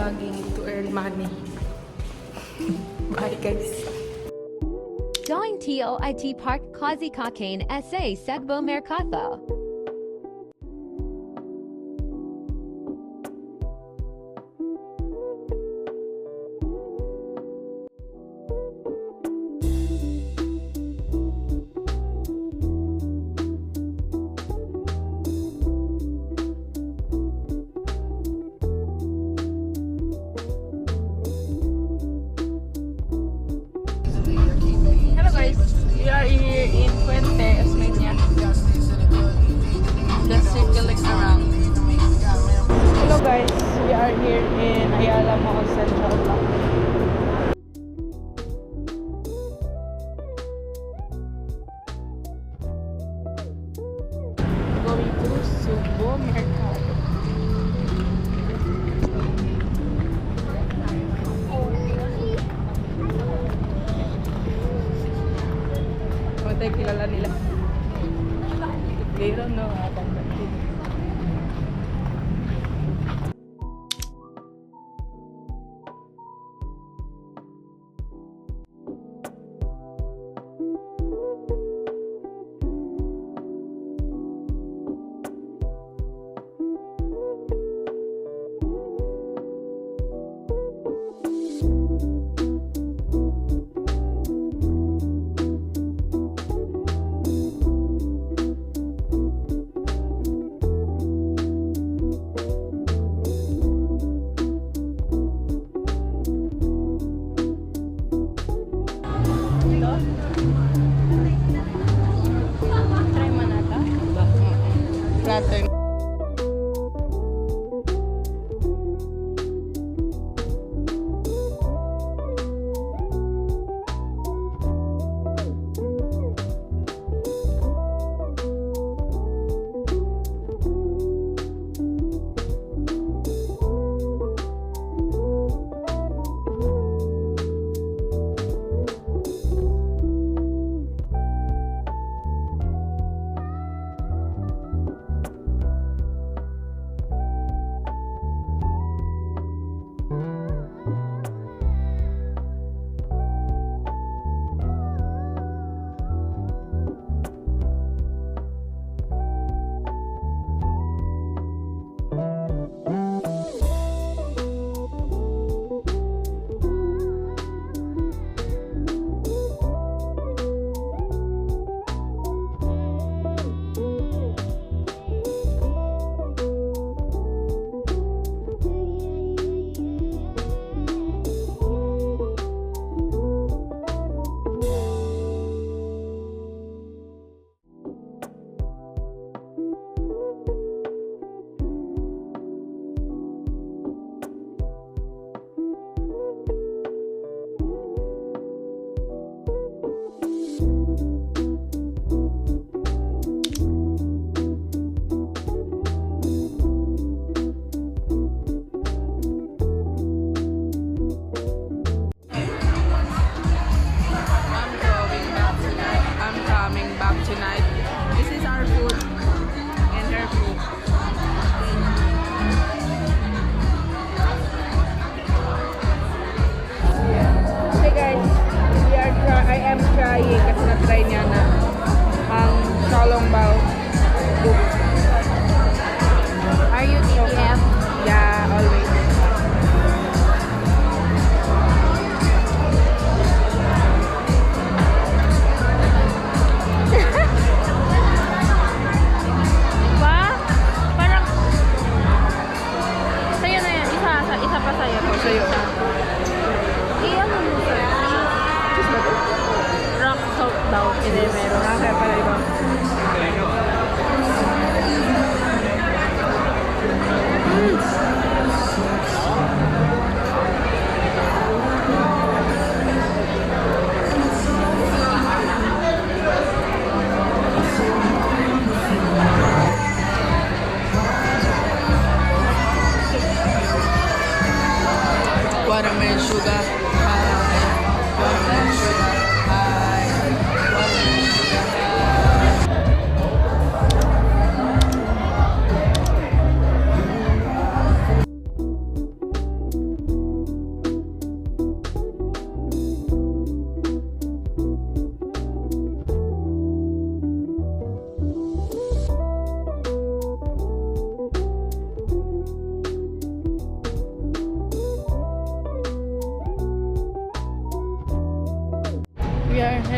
vlogging to earn money. Bye guys. Join TOIT Park Kazi Kakain SA Segbo Mercado. Hello guys, we are here in Puente, Osmeña. Just circling around. Hello guys, we are here in Ayala Mall Central Block. Going to Subo Mercado. Tayo kilala nila. They don't know about that.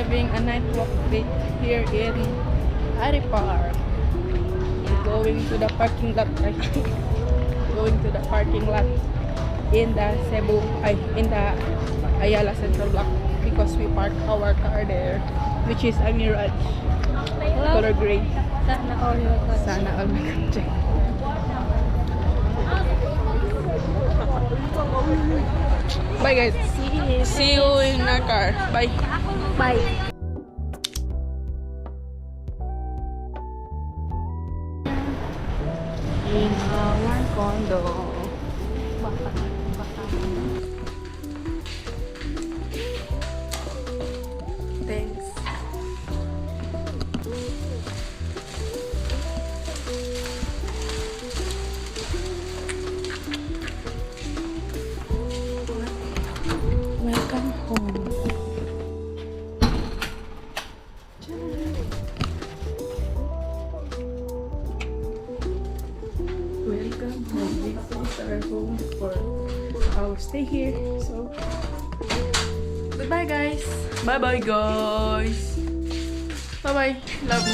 having a night walk date here in Ari Park. We're going to the parking lot. Going to the parking lot in the Cebu, in the Ayala Central Block because we parked our car there, which is a Mirage, color gray. Sana all mag-check. Bye guys. See you in our car. Bye. Bye. In our condo. Thanks. Welcome home. Welcome home. This is our home for our stay here. So, goodbye, guys. Bye, bye, guys. Bye, bye. Love.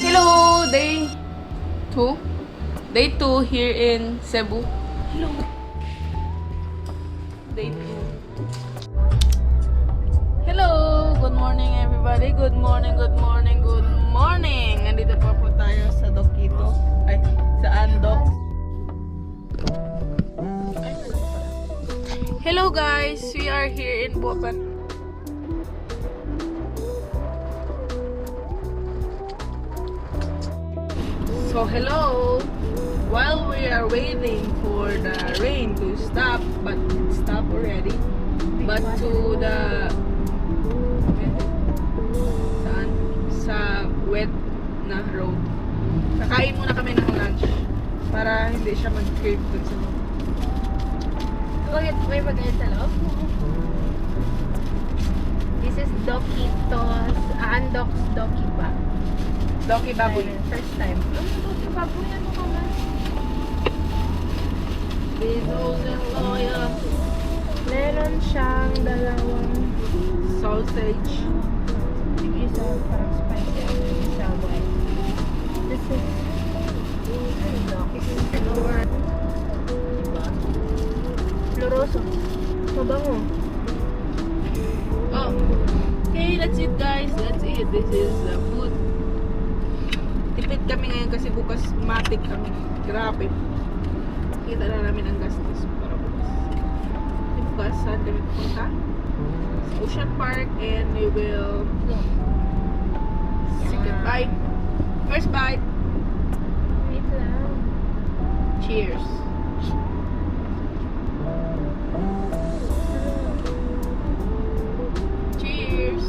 Hello, day 2. Day 2 here in Cebu. Hello. Day 2. Hello. Good morning, everybody. Good morning. Good morning. Good morning. Nandito po tayo sa Dokito. Ay, sa Andok. Hello guys, we are here in Bopan. So hello, while we are waiting for the rain to stop, but it stopped already, but to the saan? Sa wet na road. Kakain muna kami ng lunch para hindi siya mag-crave dun sa loob. Bakit may magayon sa loob? This is Dokitos, Andok's Doki ba? Doki Baboy. First time. Doki Baboy, ano ka ba? Bezos and Loya. Meron siyang dalawang Sausage. yung isa parang spicy at yung isa white. This is lower. Floroso. Mabango. Oh. Okay, that's it guys. That's it. This is the food. Tipid kami ngayon kasi bukas matik kami. Grabe. Kita na namin ang gastos para bukas. Bukas saan kami pupunta? Sa Ocean Park and we will say goodbye. First bite. Wait lang. Cheers. Cheers.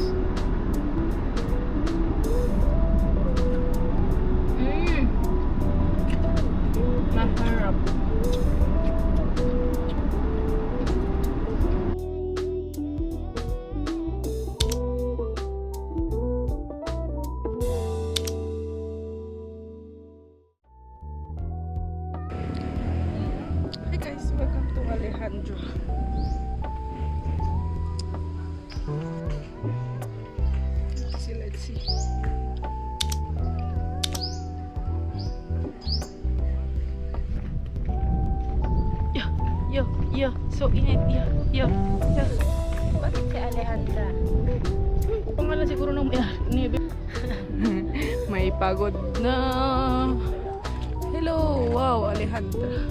Maharap. Hi guys, welcome to Alejandro. Let's see. Yo, so init. Yo. Bakit si Alejandra? Pangalan siguro ng may may pagod na. Hello, wow, Alejandra.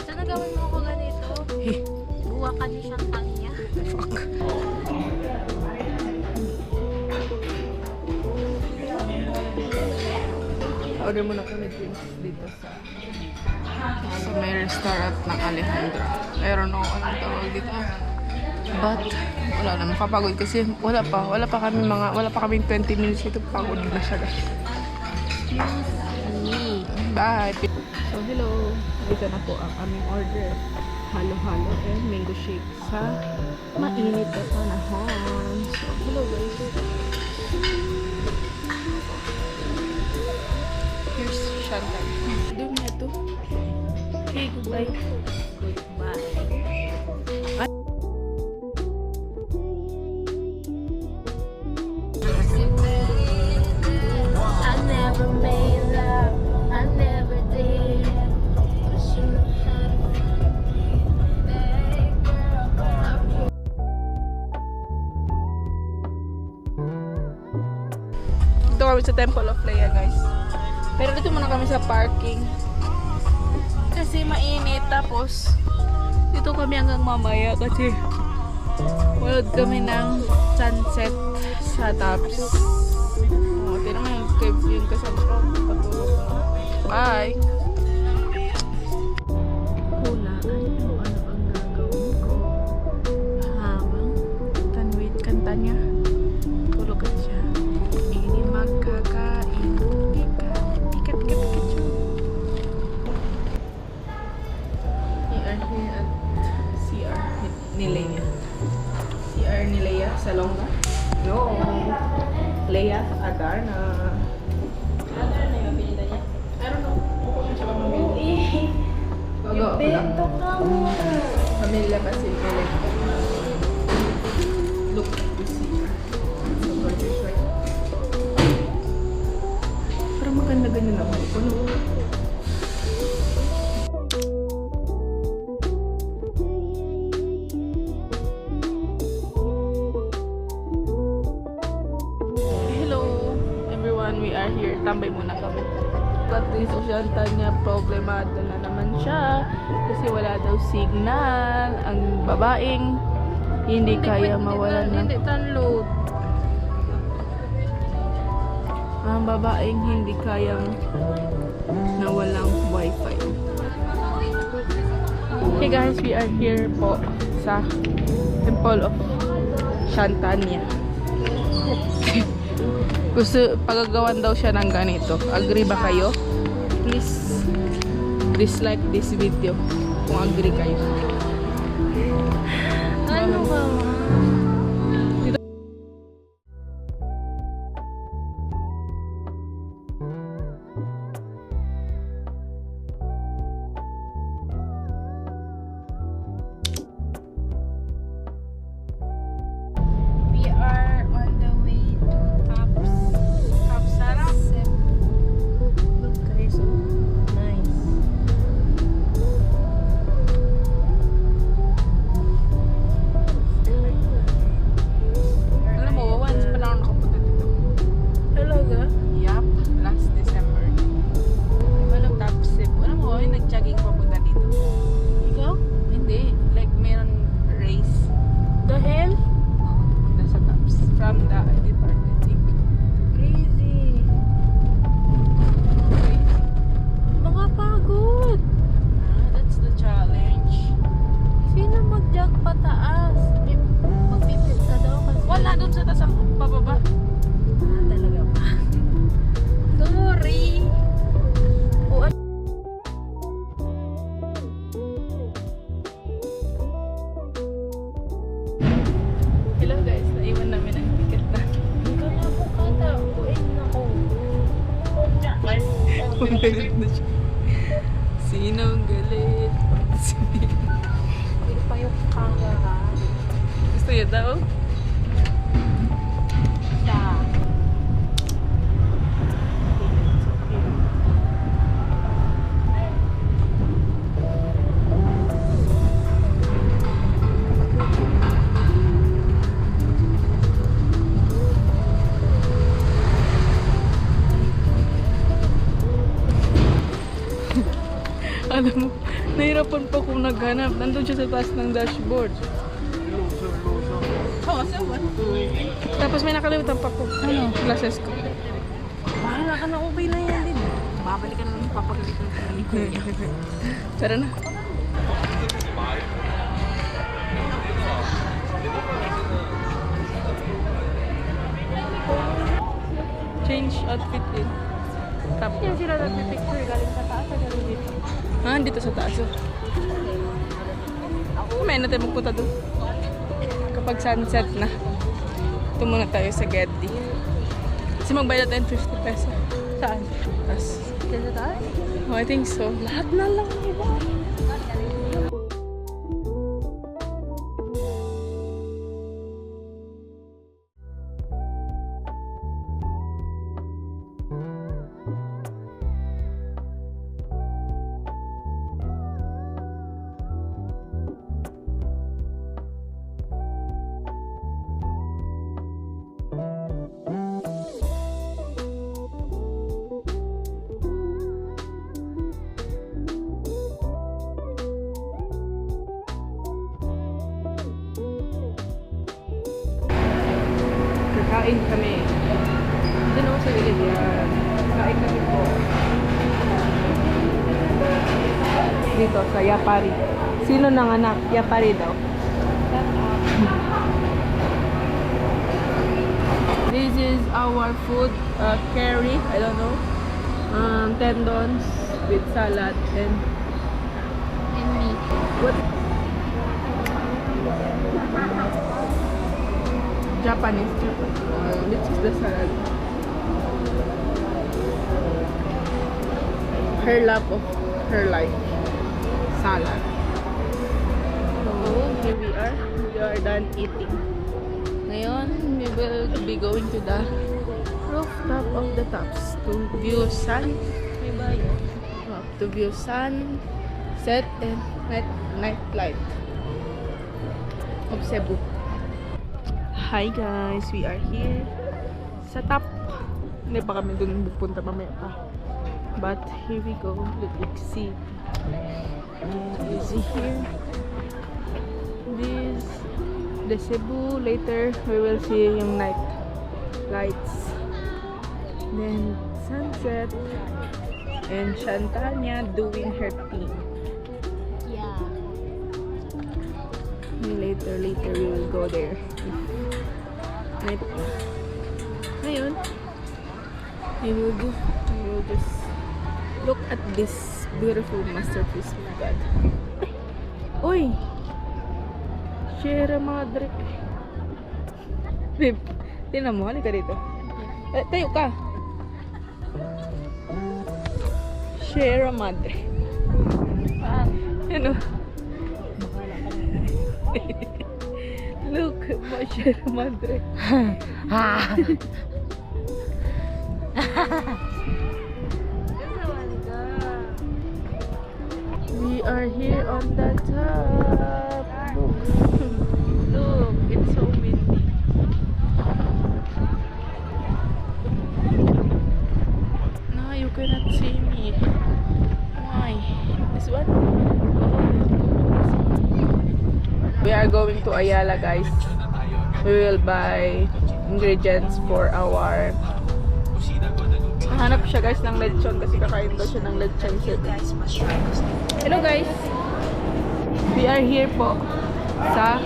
Sana gawin mo ako ganito? Hey, Buwakan ni Champagne. fuck. Order muna kami drinks dito sa may restaurant ng Alejandra. Pero no, anong tawag dito? But wala na, makapagod kasi wala pa kaming 20 minutes dito, pagod na siya guys. Bye. So hello, dito na po ang aming order. Halo-halo and mango shake sa mainit na panahon. So hello guys. Here's Chantal. Doon na to. Okay, goodbye. Goodbye. never made love, I never did. But you know how to make girl. Dito kami sa Temple of Leia, guys. Pero dito muna kami sa parking. Kasi mainit. Tapos, dito kami hanggang mamaya kasi manood kami ng sunset sa tops. Oh, tinan mo yung cave yung kasama ko. Patulog na. Bye! Hulaan mo ano ang gagawin ko habang tanwit kanta niya. Tulugan siya. Ini magkakain. Ikat. We are here at CR ni Leia. CR ni Leia Salonga. No. Leia Adarna. Adarna yung pinita niya? I don't know. Kung siya pa mamili. Bento ka mo. Pamilya kasi Leia. Look at this CR. So gorgeous, right? Parang maganda ganyan ako. Ano? Hello everyone, we are here. Tambay muna kami. But this Oceanta niya, problemado na naman siya kasi wala daw signal. Ang babaeng hindi kaya mawalan ng... Hindi download. Ang babaeng hindi kayang nawalang wifi. Hey guys, we are here po sa Temple of Shantanya. Gusto, pagagawan daw siya ng ganito. Agree ba kayo? Please dislike this video kung agree kayo. Ano ka ma? We are on the way to Kapsara. Look guys, oh. Nice. Alam mo, once pa lang ako nakapunta dito. Talaga? Yup, last December. Walang top sip. Alam mo, yung nag-jogging papunta dito. Ikaw? Hindi, like meron race. The hell? Punta sa tops. From the department. Crazy. Nakapagod. That's the challenge. Sino mag-jog pataas? Magpipit ka daw kasi. Wala doon sa taas ang pababa. Talaga ba? Sorry. O, Hello guys, naiwan namin ang ticket na. ikaw na po kata. Uwin na ko. Galit na siya. Sinong galit? Hindi pa yung camera. Gusto niya daw? Sa. Alam mo, nahirapan pa kung naghanap. Nandun siya sa taas ng dashboard. Oo, tapos may nakalimutan pa po. Ano? Glasses ko. Bahala ka na, okay na yan din. Babalik ka na lang papagalitan ka na ni Kuya. Tara na. Change outfit din. Tapos, Yan sila nagpipicture galing sa taas at galing dito. dito sa taas. May na tayo magpunta doon. Kapag sunset na. Ito muna tayo sa Getty. Kasi magbayad tayo 50 pesos. Saan? Tapos, Yan sa taas? oh, I think so. Lahat na lang, iba. Kain kami. Doon ako sa gilid yan. Kain kami po. Dito sa Yapari. Sino nanganak? Yapari daw. This is our food curry. I don't know. Tendons with salad and meat. what? Japanese. Which is the salad? Her love of her life. Salad. So, here we are. We are done eating. Ngayon, we will be going to the rooftop of the tops to view sun. To view sun, set, and night light of Cebu. Hi guys, we are here sa top. Hindi pa kami dun pupunta mamaya pa. But here we go. Let's see. You see here. This the Cebu. Later we will see yung night lights. Then sunset. And Shantanya doing her thing. Yeah. Later we will go there. Night. Ngayon, we will just look at this beautiful masterpiece of God. Uy! Sierra Madre. Babe, tinan mo, halika dito. Tayo ka. Sierra Madre. Ano? Look, my Sierra Madre. We are here on the top. Look, it's so windy. No, you cannot see me. Why? This one? We are going to Ayala, guys. We will buy ingredients for our... Hanap siya, guys, ng lechon kasi kakain daw siya ng lechon. Hello, guys. We are here po sa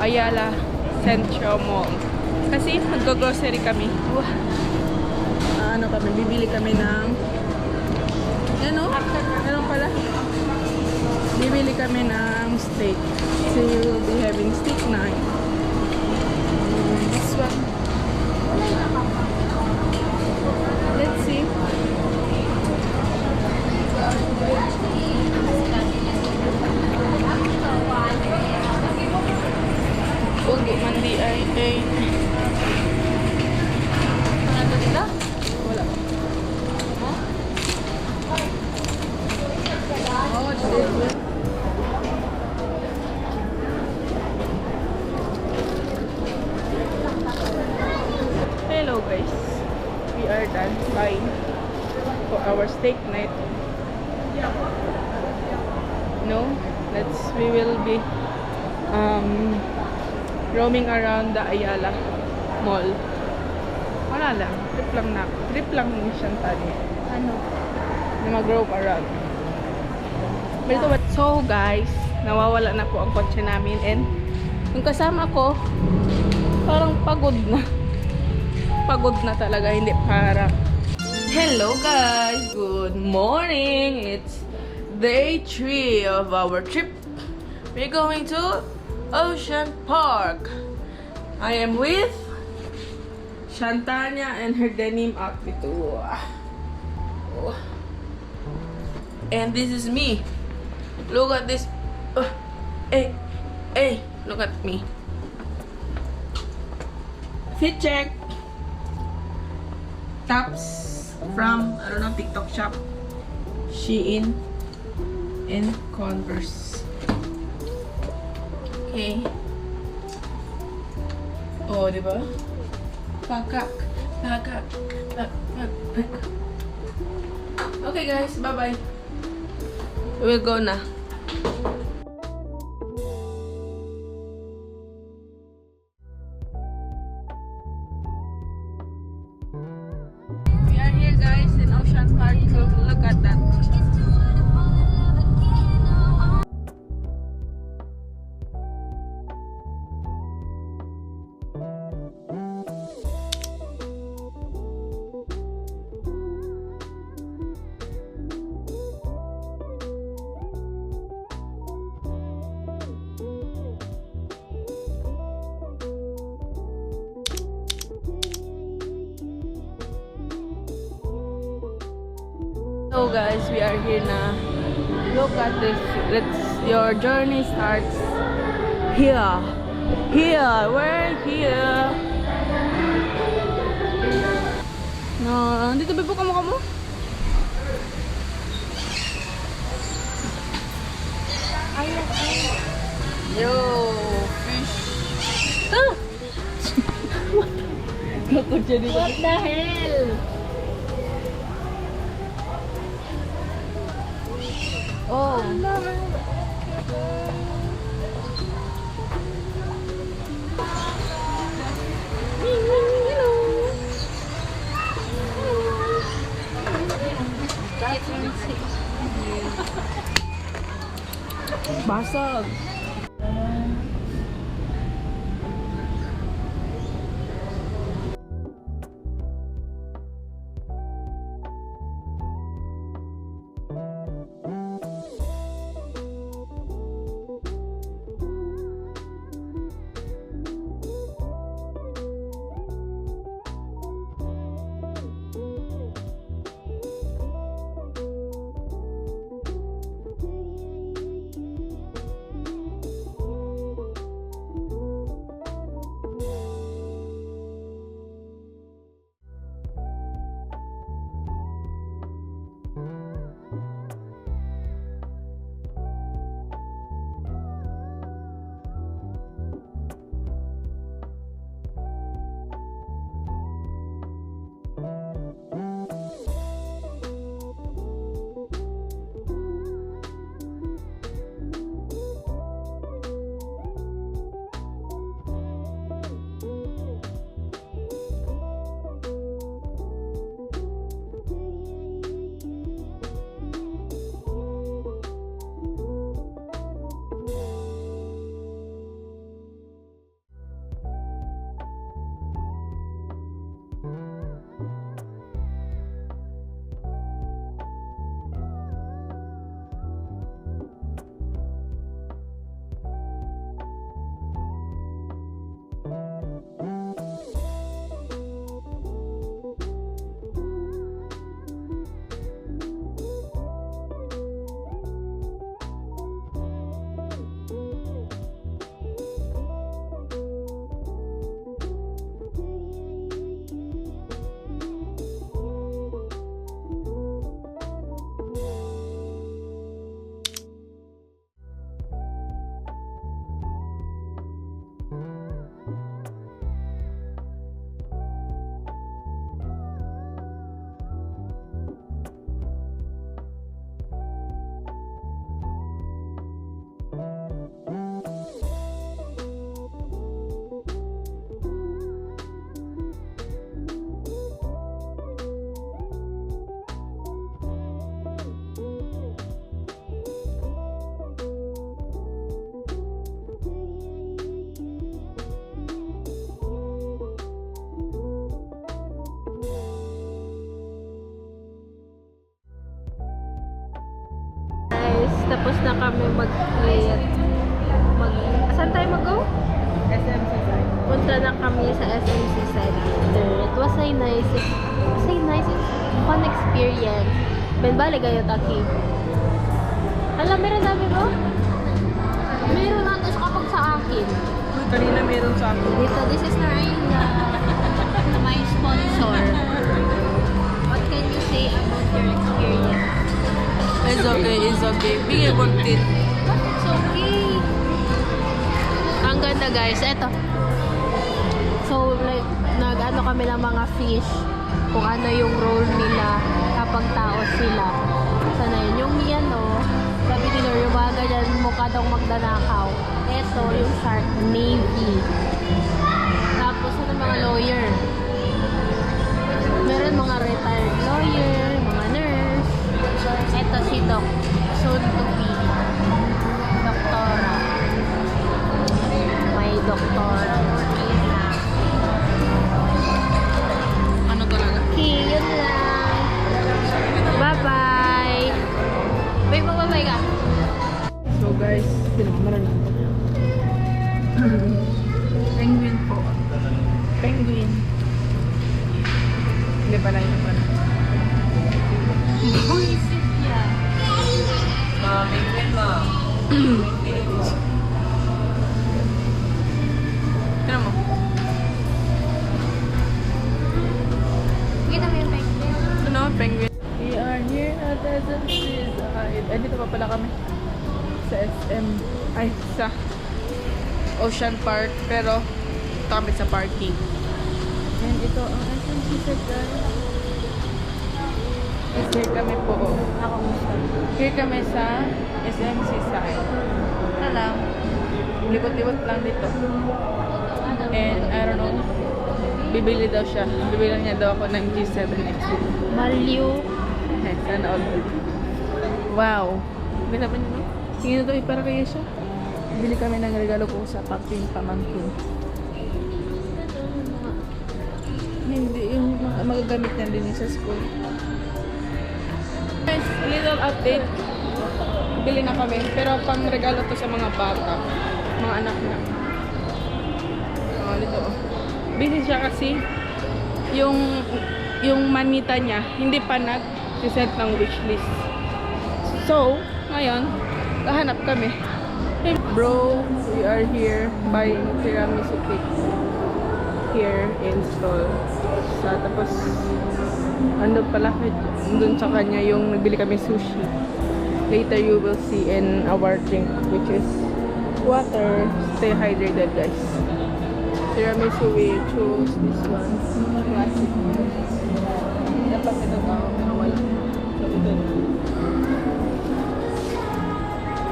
Ayala Central Mall. Kasi mag-grocery kami. Ano kami, bibili kami ng ano pala, bibili kami ng steak. So we will be having steak night. This one, let's see. Ugi mandi ay ano dito? Wala. Oh, this. Hello guys, we are done buying for our steak night. We will be roaming around the Ayala Mall. Wala lang, trip lang ni Shantanya. Ano? Na mag-roam around. So guys, nawawala na po ang kotse namin and yung kasama ko parang pagod na talaga, hindi para. Hello guys, good morning. It's day 3 of our trip. We're going to Ocean Park. I am with Shantanya and her denim outfit. And this is me. Look at this. Hey, look at me. Fit check. Tops from, I don't know, TikTok shop. Shein and Converse. Okay. Oh, diba? Pakak. Okay guys, bye-bye. We'll go na. So guys, we are here na. Look at this. Your journey starts here. Here. We're here. No, dito ba po ka mo? Yo, fish. Ah! What the hell? Oh. Basag. Tapos na kami mag-clear. Saan tayo mag-go? SMC side. Punta na kami sa SMC Center. It was a nice, fun experience. Ben, bali kayo, Taki. Alam, meron namin, oh? Meron natin sa kapag sa akin. Kanina meron sa akin. Dito, this is my sponsor. What can you say about your experience? It's okay, it's okay. Bigay worth it. It's okay. Ang ganda, guys. Eto. So, like, nag-ano kami ng mga fish. Kung ano yung role nila kapag tao sila. Sana yun. Yung yan, oh. Sabi nila, yung mga ganyan, mukha daw magdanakaw. Eto, yung shark, navy. Tapos, ano mga lawyer. Meron mga retired lawyer, mga nurse. Eto si Doc. Soon to be. Doktora. May doktora. Isa. Ano talaga? Okay, yun lang. Bye-bye. Wait, magbabay ka. So guys, pinakamaran lang. Penguin po. Penguin. Hindi pala yun pala. Boys. Tignan mo. Kita mo yung penguin? Ano? Penguin. We are here at SM Seaside. Ay, dito pa pala kami. Sa SM. Ay, sa Ocean Park. Pero, ito kami sa parking. And ito ang SM Seaside, guys. Here kami po. Ako gusto. Here kami sa SM Seaside. Ano lang? Libot-libot lang dito. And, I don't know. Bibili daw siya. Bibili niya daw ako ng G7X. Value. Sana all. Wow. Bila pa niyo, no? Tingin na to, para kaya siya. Bili kami ng regalo ko sa aking pamangkin. Hindi, yung magagamit niya din sa school. Guys, a little update. Bili na kami. Pero pang regalo to sa mga bata. Mga anak na. Dito, oh. Busy siya kasi yung manita niya hindi pa nag-set ng wishlist. So, ngayon, kahanap kami. Hey bro, we are here buying tiramisu cake here in stall. Tapos, ano pala, dun sa kanya yung nagbili kami sushi. Later you will see in our drink, which is water. Stay hydrated, guys. Tiramisu, we chose this one. Classic. Dapat ito tao, pero wala. So, ito na.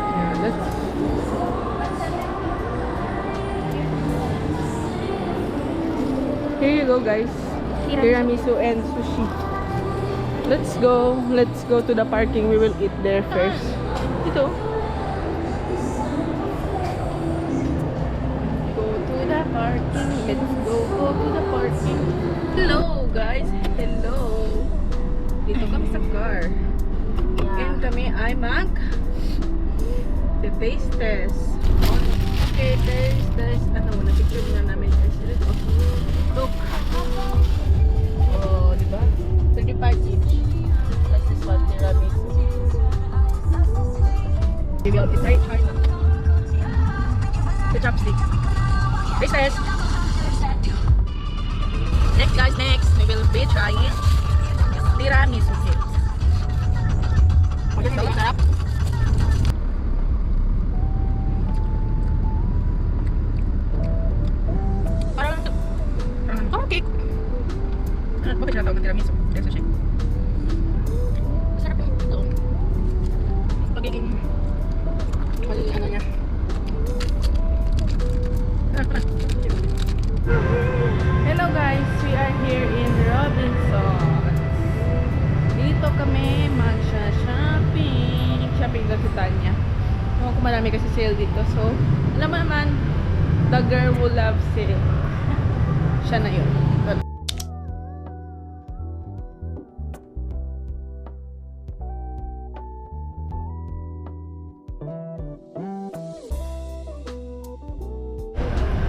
Yeah, let's... Here you go, guys. Tiramisu and sushi. Let's go. Let's go to the parking. We will eat there first. Ito. Parking. Let's go to the parking. Hello guys. Hello. Dito kami sa car. And kami ay the taste test. Okay, taste. Ano muna, picture muna namin. Look. Oh, diba? 35 each. That's this one, tiramisu. Maybe I'll try China. The chopsticks. Taste test. Next guys, next we will be trying tiramisu cake. Okay, so sarap. Parang cake. Bakit na tawag ng tiramisu? Tiramisu shake. Sarap ito. Pagiging ano niya. Hello guys, we are here in Robinsons. Dito kami mag-shopping. Shopping daw si Tanya. Kung marami kasi sale dito. So, alam mo naman, the girl who loves sale. Siya na yun.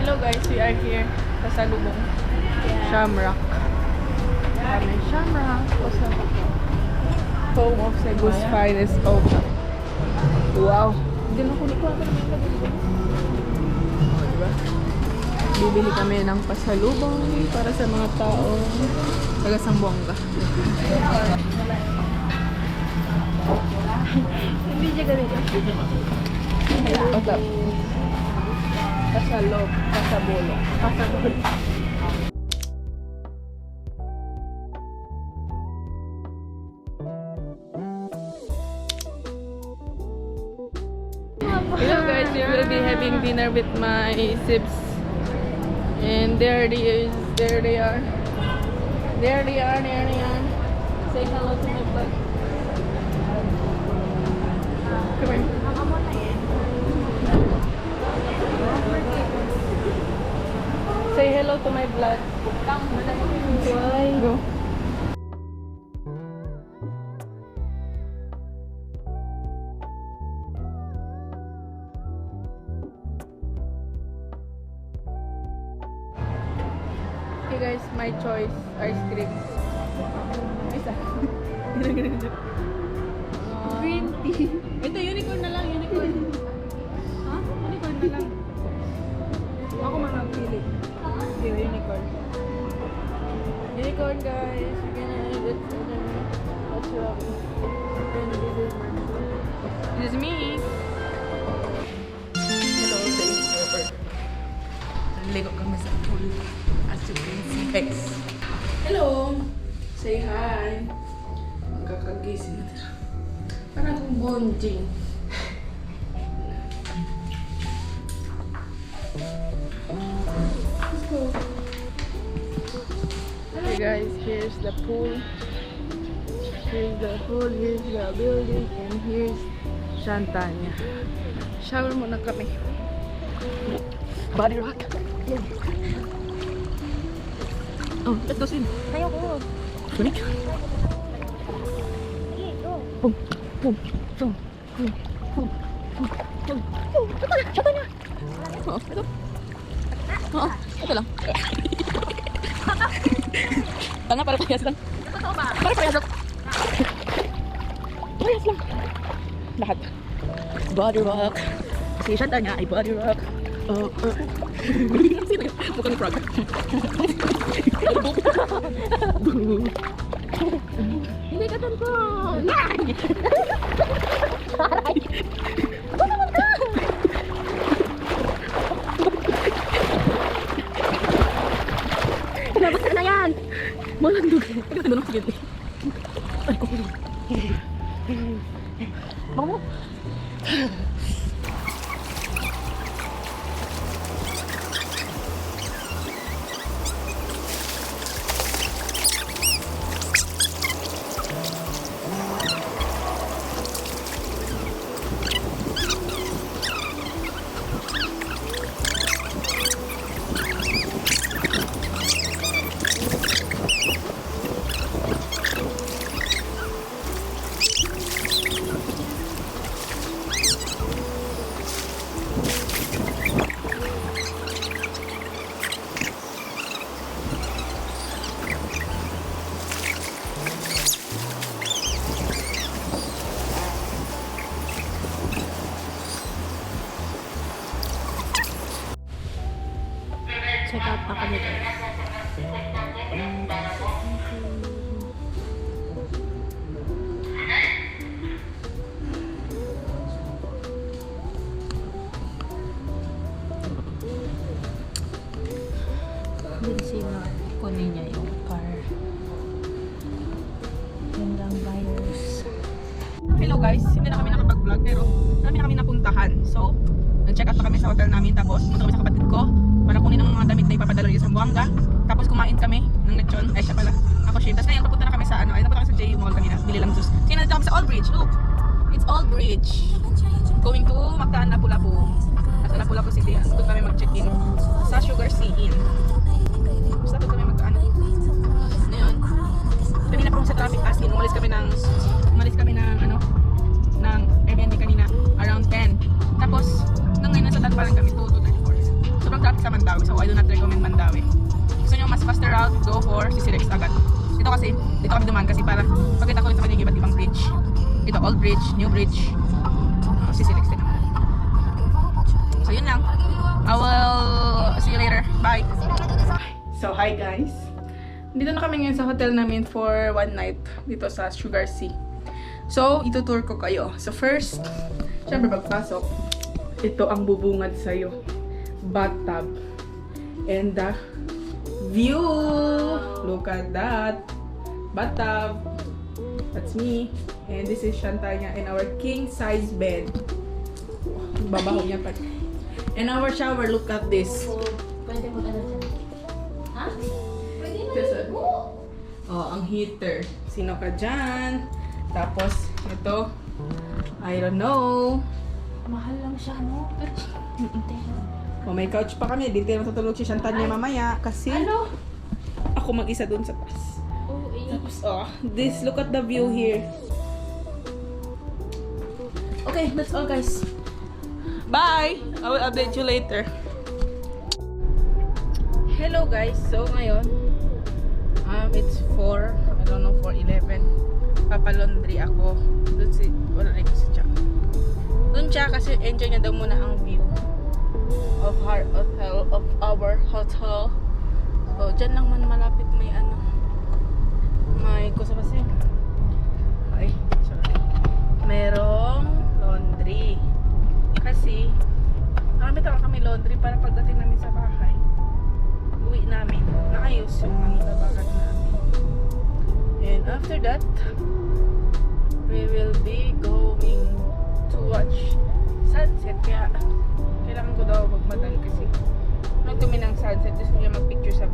Hello guys, we are here sa Salubong. Shamrock. Kami Shamrock. Home of Cebu's finest opera. Wow. Hindi lang kunin ko ako naman yung diba? Bibili kami ng pasalubong para sa mga tao taga Sambuanga. Hindi siya ganito. Patap. Pasalog, pasabulo. Pasabulo. Hello guys, we will be having dinner with my sibs. And there they are. There they are. Say hello to my vlog. Come here. Say hello to my vlog. Go. Okay guys, my choice, ice cream. Isa. Green tea. Ito, unicorn na lang, unicorn. This is me. Hello, day 4. Naligo kami sa pool. As you can see, Bex. Hello! Say hi. Magkakagising na. Parang akong bonding. Let's go. Hey guys, here's the pool. Here's the pool, here's the building, and here's Shantanya. Shower muna kami. Body rock. Oh, let's go swim. Ayoko. Swimming. Boom, boom, boom, boom, boom, boom, boom. Oh, Shantanya. Oo, ito. Oo, ito lang. Tanga, para parehas lang. Para parehas lang. Parehas lang. Lahat. Body rock. Si Shantanya ay body rock. Sino yun? Mukhang frog. Hindi ka tanpon! Labas na yan! Malandog. Ikaw na lang sige. Ay, ko. Baka mo. Check out pa kami guys. Busy na kunin niya yung car. Yun lang virus. Hello guys, hindi na kami nakapag-vlog pero marami na kami napuntahan. So, nag-check out pa kami sa hotel namin tapos punta kami sa kapatid ko para kunin ang mga damit na ipapadala rin sa Zamboanga. Tapos kumain kami ng lechon. Ay siya pala, ako siya. Tapos ngayon papunta na kami sa napunta kami sa JU Mall kanina. Bili lang juice. Kasi nandito kami sa Old Bridge. Look, it's Old Bridge. Going to Mactan, Lapu-Lapu. Sa Lapu-Lapu City. Doon kami mag-check-in sa Sugar Sea Inn. Basta doon kami mag-ano. Ngayon, kanina pa sa traffic as in, umalis kami ng Airbnb kanina around 10. Tapos, ngayon nasa Tan pa lang kami 2 to 34. Sobrang traffic sa Mandawi, so I do not recommend Mandawi. Gusto nyo mas faster route, go for CCRX agad. Dito kami dumaan kasi para pakita ko rin sa kanya yung iba't ibang bridge. Ito, Old Bridge, New Bridge, CCRX din. So yun lang. I will see you later. Bye! So hi guys! Dito na kami ngayon sa hotel namin for one night dito sa Sugar Sea. So, itutour ko kayo. So first, syempre pagpasok, ito ang bubungad sa'yo. Bathtub. And the view! Look at that! Bathtub. That's me. And this is Shantanya and our king size bed. Babaho niya pa. And our shower, look at this. Pwede mo ano dyan? Ha? Pwede na This yun. Oh, ang heater. Sino ka dyan? Tapos, ito. I don't know. Mahal lang siya, no? Oh, may couch pa kami. Dito na tutulog si Shantanya mamaya. Kasi, Ano? ako mag-isa dun sa taas. Oh, eh. Tapos, this, look at the view here. Okay, that's all guys. Bye! I will update you later. Hello guys, so ngayon, it's 4, I don't know, 4:11. Papalondry ako. Wala rin ko si Jack. Doon siya kasi enjoy niya daw muna ang view of our hotel. So, dyan lang man malapit may kusa kasi. Ay, sorry. Merong laundry.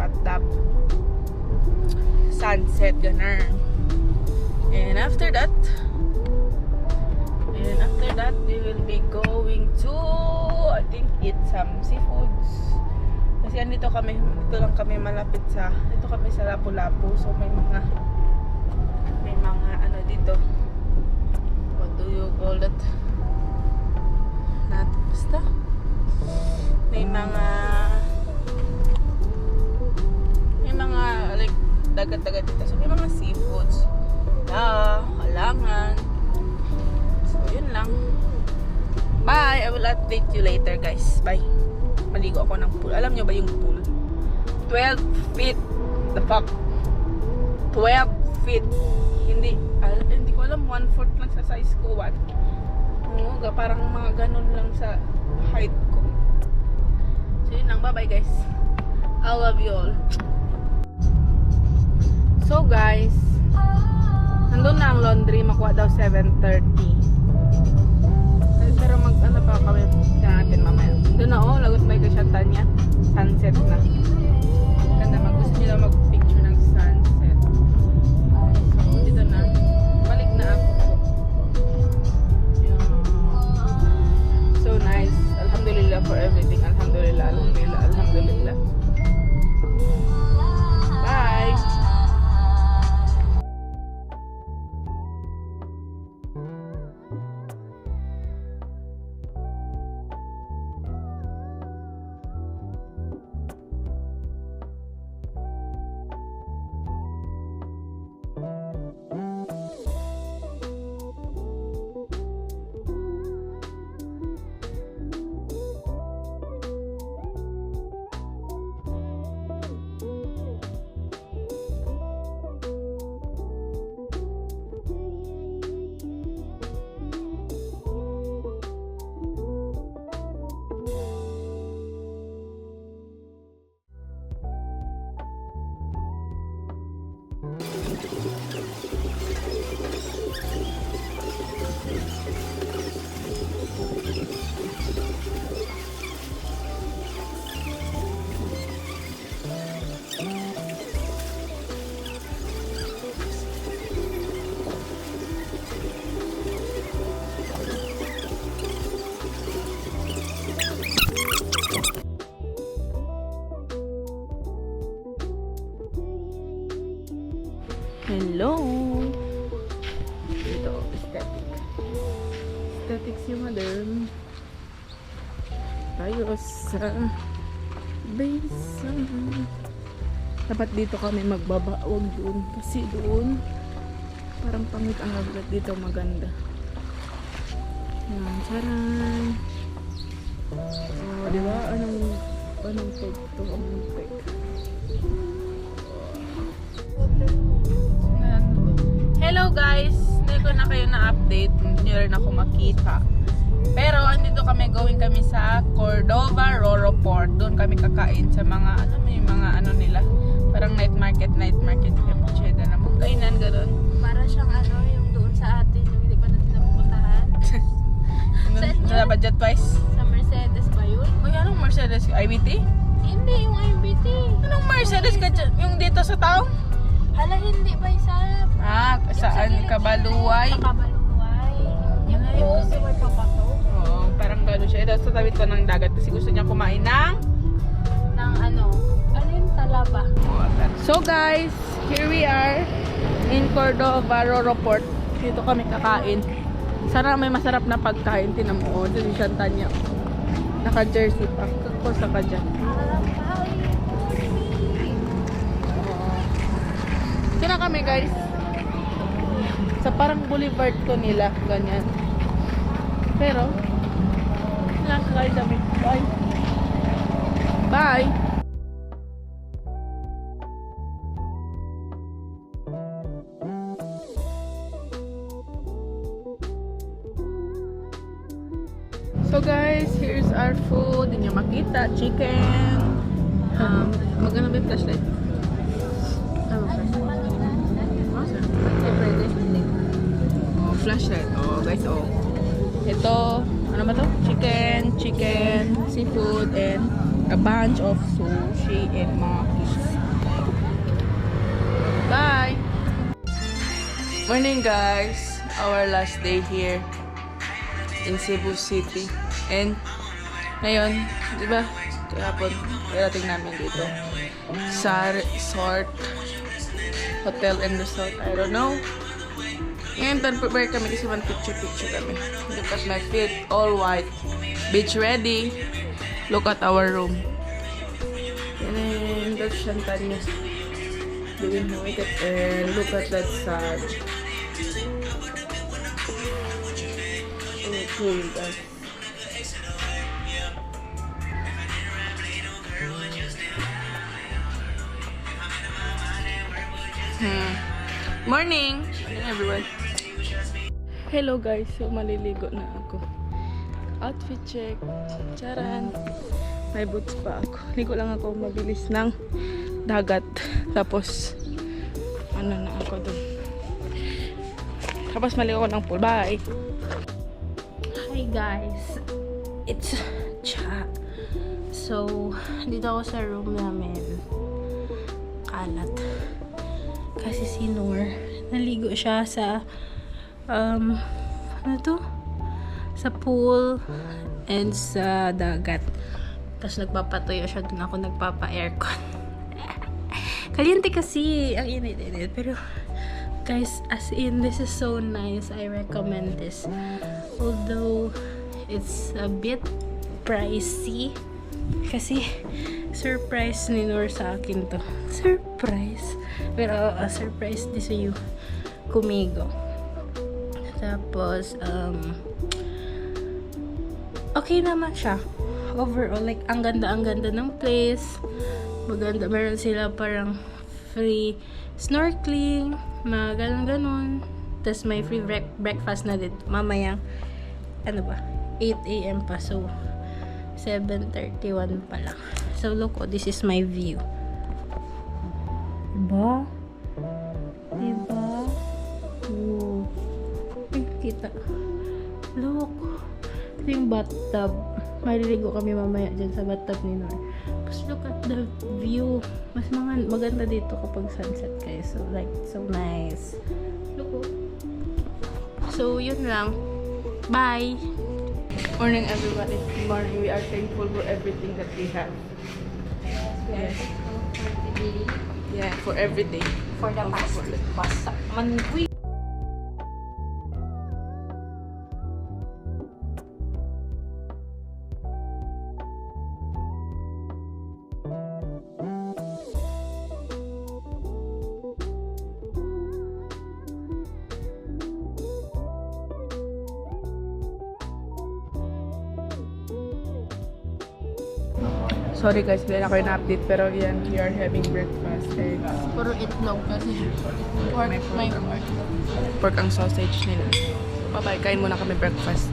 hot tub. Sunset, ganun. And after that, we will be going to, I think, eat some seafoods. Kasi dito lang kami malapit sa, dito kami sa Lapu-Lapu. So may mga ano dito. What do you call that? Basta. May mga like dagat-dagat dito. So may mga seafoods. Halangan. So yun lang. Bye! I will update you later, guys. Bye! Maligo ako ng pool. Alam nyo ba yung pool? 12 feet. The fuck? 12 feet. Hindi ko alam. 1/4 lang sa size ko. Oo, parang mga ganun lang sa height ko. So yun lang. Bye-bye, guys. I love you all. So, guys, nandun na ang laundry. Makuha daw 7:30. Pero ano pa kami natin mamaya. Doon na lagot may kasyatan niya. Sunset na. Ganda, gusto nila mag-picture ng sunset. So, dito na. Balik na ako. Yeah. So nice. Alhamdulillah for everything. Alhamdulillah. Bye! Hello! Ito, aesthetics yung madam. Tayo sa base. Dapat dito kami magbaba, huwag doon. Kasi doon, parang pangit ang agad dito, maganda. Yan, charan! Oh, diba? Anong pagto ang pek? Hello guys! Hindi ko na kayo na-update. Hindi rin ako makita. Pero andito going kami sa Cordova Roro Port. Doon kami kakain sa mga ano nila. Parang night market. Kaya masyada na magkainan, gano'n. Para siyang yung doon sa atin, yung hindi pa natin napupuntahan. Sa budget twice. Sa Mercedes ba yun? Uy, anong Mercedes? IBT? Hindi, yung IBT. Anong Mercedes ka dyan? Yung dito sa taong? Hala, hindi ba isa? Saan? Kabaluway? Sa Kabaluway. Yung gusto may papato. Oo, parang gano'n siya. Ito sa tabi to ng dagat kasi gusto niya kumain ng Ano yung talaba? So guys, here we are in Cordova Roro Port. Dito kami kakain. Sana may masarap na pagkain. Tinan mo, ito si Shantanya. Naka-jersey pa. Kakosa ka dyan. Ito na kami guys. Sa parang boulevard ko nila. Ganyan. Pero, lang kakain kami. Bye! Bye! So guys, here's our food. Hindi nyo makita. Chicken. Maganda ba yung flashlight? Flashlight. Oh guys, oh. Ito, ano ba to? Chicken, seafood, and a bunch of sushi and mga fish. Bye! Morning guys! Our last day here in Cebu City. And ngayon, di ba? Kahapon, darating namin dito sa resort, hotel and resort. I don't know. And prepare kami kasi picture kami. Look at my feet, all white. Beach ready. Look at our room. And then, that's Shantanya doing her makeup. And look at that side. So cool, guys. Morning! Morning everyone. Hello guys, so maliligo na ako. Outfit check. Charan. May boots pa ako. Ligo lang ako mabilis ng dagat. Tapos, ano na ako dun. Tapos maligo ako ng pool. Bye! Hi guys, it's Cha. So, dito ako sa room namin. Kalat. Kasi si Noor, naligo siya sa ano to? Sa pool and sa dagat. Tapos nagpapatuyo siya, dun ako nagpapa-aircon. Kaliente kasi, ang init-init. Pero, guys, as in, this is so nice. I recommend this. Although, it's a bit pricey. Kasi, surprise ni Noor sa akin to. Surprise. Pero, surprise din sa you. Kumigo. Tapos, okay naman siya. Overall, like, ang ganda ng place. Maganda. Meron sila parang free snorkeling, mga ganun-ganun. Tapos, may free breakfast na din. Mamaya, ano ba? 8 a.m. pa. So, 7:31 pa lang. So, look, oh, this is my view. Diba? Diba? Oh. Ay, kita. Look. Ito yung bathtub. Maliligo kami mamaya dyan sa bathtub ni Noor. Tapos look at the view. Mas maganda dito kapag sunset kayo. So, like, so nice. Look, oh. So, yun lang. Bye! Morning everybody. Good morning. We are thankful for everything that we have. Yes. Yeah, for everything. For the past. Basta. Uy! Sorry guys, hindi na kayo na-update. Pero yan, we are having breakfast. Eggs. Puro itlog kasi. Pork, may pork. Pork ang sausage nila. Bye-bye, kain muna kami breakfast.